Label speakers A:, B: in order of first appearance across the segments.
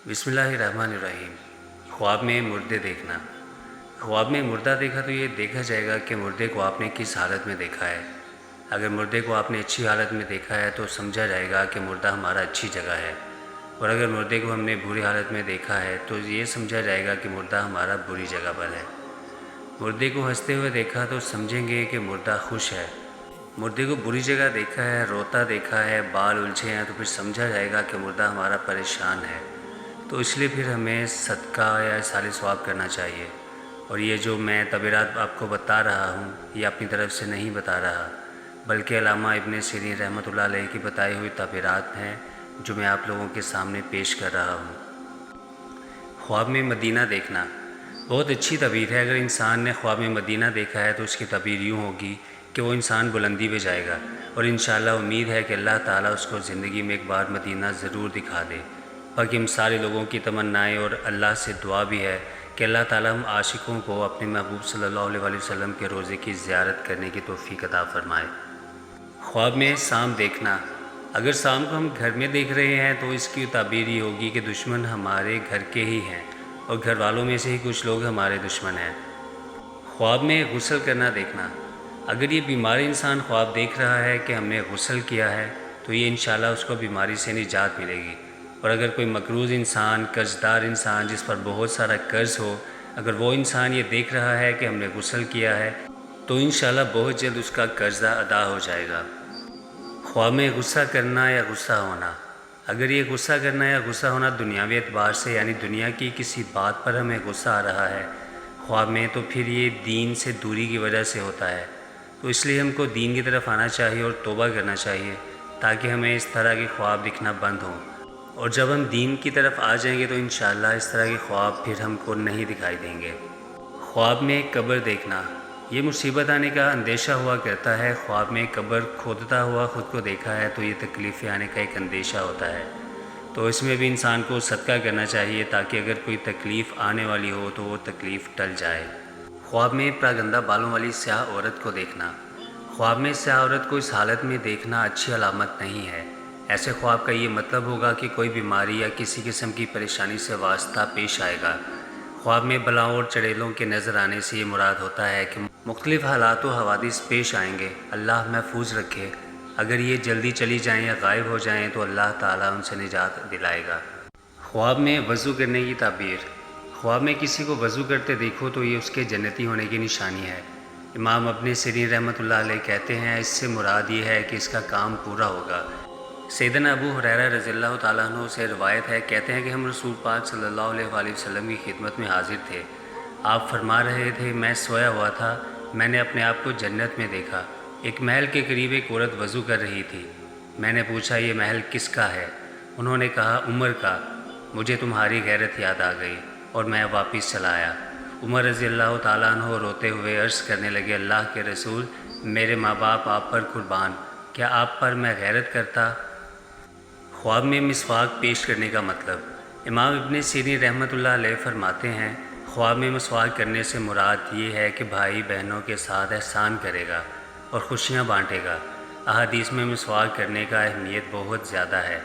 A: बिस्मिल्लाहिर्रहमानिर्रहीम। ख्वाब में मुर्दे देखना। ख्वाब में मुर्दा देखा तो ये देखा जाएगा कि मुर्दे को आपने किस हालत में देखा है। अगर मुर्दे को आपने अच्छी हालत में देखा है तो समझा जाएगा कि मुर्दा हमारा अच्छी जगह है, और अगर मुर्दे को हमने बुरी हालत में देखा है तो ये समझा जाएगा कि मुर्दा हमारा बुरी जगह पर है। मुर्दे को हंसते हुए देखा तो समझेंगे कि मुर्दा खुश है। मुर्दे को बुरी जगह देखा है, रोता देखा है, बाल उलझे हैं, तो फिर समझा जाएगा कि मुर्दा हमारा परेशान है। तो इसलिए फिर हमें सदका या साले सवाब करना चाहिए। और ये जो मैं तबीरात आपको बता रहा हूँ ये अपनी तरफ से नहीं बता रहा, बल्कि अल्लामा इब्न सीरीन रहमतुल्लाह अलैह की बताई हुई तबीरात हैं जो मैं आप लोगों के सामने पेश कर रहा हूँ। ख्वाब में मदीना देखना बहुत अच्छी तबीर है। अगर इंसान ने ख्वाब में मदीना देखा है तो उसकी तबीर यूँ होगी कि वो इंसान बुलंदी पे जाएगा, और इंशाअल्लाह उम्मीद है कि अल्लाह ताला उसको ज़िंदगी में एक बार मदीना ज़रूर दिखा दे। बाकी हम सारे लोगों की तमन्नाएं और अल्लाह से दुआ भी है कि अल्लाह ताला हम आशिकों को अपने महबूब सल्लल्लाहु अलैहि वसल्लम के रोज़े की ज़ियारत करने की तौफ़ीक अता फ़रमाए। ख्वाब में शाम देखना। अगर शाम को हम घर में देख रहे हैं तो इसकी ताबीर ये होगी कि दुश्मन हमारे घर के ही हैं और घर वालों में से ही कुछ लोग हमारे दुश्मन हैं। ख्वाब में गुस्ल करना देखना। अगर ये बीमार इंसान ख्वाब देख रहा है कि हमने गुस्ल किया है तो ये इंशाल्लाह उसको बीमारी से निजात मिलेगी। और अगर कोई मकरूज़ इंसान, कर्ज़दार इंसान जिस पर बहुत सारा कर्ज़ हो, अगर वो इंसान ये देख रहा है कि हमने गुस्ल किया है तो इंशाल्लाह बहुत जल्द उसका कर्ज़ा अदा हो जाएगा। ख्वाब में गुस्सा करना या गुस्सा होना। अगर ये गुस्सा करना या गुस्सा होना दुनियावी एतबार से यानी दुनिया की किसी बात पर हमें गुस्सा आ रहा है ख्वाब में, तो फिर ये दीन से दूरी की वजह से होता है। तो इसलिए हमको दीन की तरफ आना चाहिए और तौबा करना चाहिए ताकि हमें इस तरह के ख्वाब दिखना बंद हों। और जब हम दीन की तरफ आ जाएंगे तो इंशाअल्लाह इस तरह के ख्वाब फिर हमको नहीं दिखाई देंगे। ख्वाब में कब्र देखना। ये मुसीबत आने का अंदेशा हुआ करता है। ख्वाब में कब्र खोदता हुआ ख़ुद को देखा है तो ये तकलीफ़ें आने का एक अंदेशा होता है। तो इसमें भी इंसान को सदका करना चाहिए ताकि अगर कोई तकलीफ़ आने वाली हो तो वो तकलीफ़ टल जाए। ख्वाब में प्रागंदा बालों वाली स्याह औरत को देखना। ख्वाब में स्याह औरत को इस हालत में देखना अच्छी अलामत नहीं है। ऐसे ख्वाब का ये मतलब होगा कि कोई बीमारी या किसी किस्म की परेशानी से वास्ता पेश आएगा। ख्वाब में बलाओं और चड़ेलों के नज़र आने से ये मुराद होता है कि मुख्तलिफ़ हालात व हवादिस पेश आएंगे। अल्लाह महफूज रखे। अगर ये जल्दी चली जाएँ या गायब हो जाएँ तो अल्लाह ताला उनसे निजात दिलाएगा। ख्वाब में वज़ू करने की ताबीर। ख्वाब में किसी को वज़ू करते देखो तो ये उसके जन्नती होने की निशानी है। इमाम इब्न सीरीन रहमतुल्लाह अलैह कहते हैं इससे मुराद ये है कि इसका काम पूरा होगा। सैयदना अबू हुरैरा रज़ियल्लाहु ताला अन्हु से रवायत है, कहते हैं कि हम रसूल पाक सल्लल्लाहु अलैहि वसल्लम की खिदमत में हाजिर थे। आप फरमा रहे थे, मैं सोया हुआ था, मैंने अपने आप को जन्नत में देखा। एक महल के करीब एक औरत वज़ू कर रही थी। मैंने पूछा ये महल किसका है? उन्होंने कहा उमर का। मुझे तुम्हारी गैरत याद आ गई और मैं वापस चला आया। उमर रज़ियल्लाहु ताला अन्हु रोते हुए अर्ज़ करने लगे, अल्लाह के रसूल, मेरे माँ बाप आप पर कुर्बान, क्या आप पर मैं गैरत करता? ख्वाब में मिसवाक पेश करने का मतलब। इमाम इब्न सीरीन रहमतुल्लाह अलैह फरमाते हैं, ख्वाब में मिसवाक करने से मुराद ये है कि भाई बहनों के साथ एहसान करेगा और खुशियाँ बांटेगा। अहादीस में मिसवाक करने का अहमियत बहुत ज़्यादा है।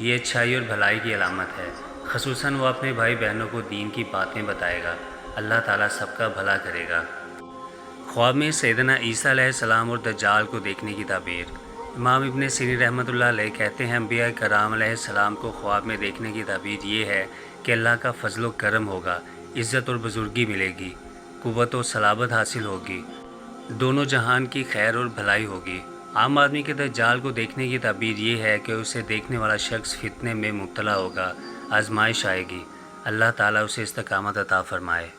A: ये अच्छाई और भलाई की अलामत है। ख़ुसूसन वो अपने भाई बहनों को दीन की बातें बताएगा। अल्लाह ताला सबका भला करेगा। ख्वाब में सैयदना ईसा अलैहिस्सलाम और दज्जाल को देखने की ताबीर। इमाम इब्न सीरीन रहमतुल्लाह अलैह कहते हैं, अंबिया कराम अलैहिस्सलाम को ख्वाब में देखने की ताबीर ये है कि अल्लाह का फजल व करम होगा, इज़्ज़त और बुज़ुर्गी मिलेगी, क़ुव्वत और सलाबत हासिल होगी, दोनों जहान की खैर और भलाई होगी। आम आदमी के दज्जाल को देखने की ताबीर ये है कि उसे देखने वाला शख्स फितने में मुब्तला होगा, आजमाइश आएगी। अल्लाह ताला उसे इस्तकामत अता फ़रमाए।